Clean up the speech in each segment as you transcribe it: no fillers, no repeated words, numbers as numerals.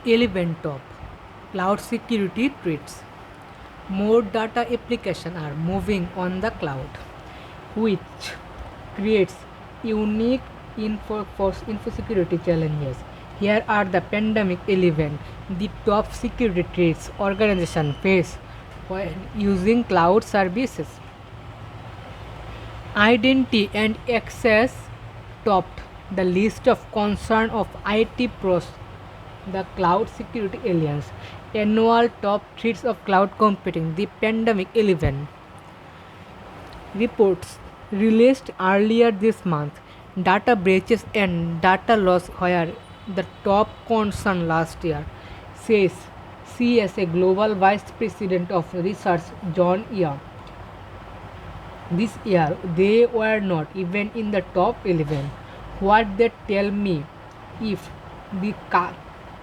Eleven top cloud security threats. More data applications are moving on the cloud, which creates unique info security challenges. Here are the pandemic 11, the top security threats organization face when using cloud services. Identity and access topped the list of concern of IT pros. The Cloud Security Alliance annual top threats of cloud computing. The Pandemic 11 reports released earlier this month data breaches and data loss were the top concern last year, says CSA Global Vice President of Research John Young. This year they were not even in the top 11. What they tell me, if the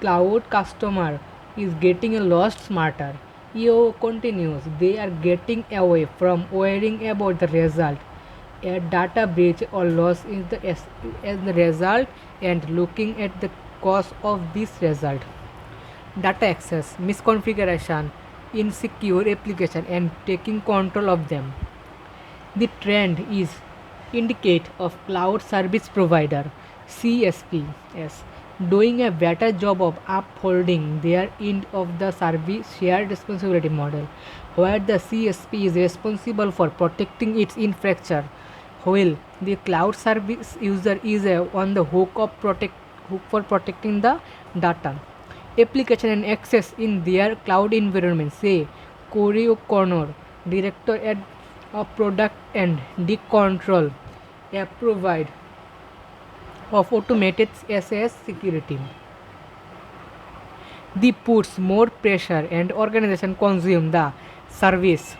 cloud customer is getting lost smarter. EO continues, they are getting away from worrying about the result. A data breach or loss is as the result and looking at the cause of this result. Data access, misconfiguration, insecure application and taking control of them. The trend is indicate of cloud service provider CSPs doing a better job of upholding their end of the service shared responsibility model, where the CSP is responsible for protecting its infrastructure, while the cloud service user is on the hook for protecting the data, application and access in their cloud environment. Say Corey O'Connor, director at product and control, a provider of automated SAS security. The puts more pressure and organization consume the service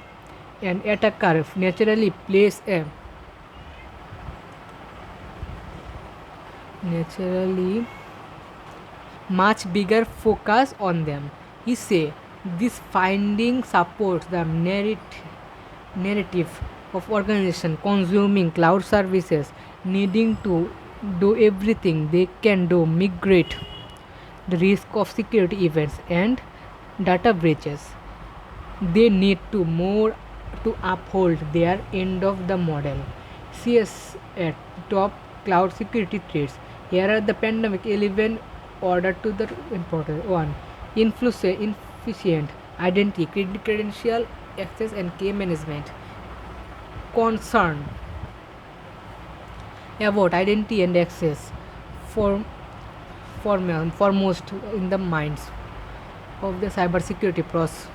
and attacker naturally place a naturally much bigger focus on them. He say this finding supports the narrative of organization consuming cloud services needing to do everything they can to mitigate the risk of security events and data breaches. They need to more to uphold their end of the model. CS at top cloud security threats. Here are the pandemic 11 order to the important one. Inefficient identity, credential access and key management. Concern about identity and access for foremost in the minds of the cybersecurity pros.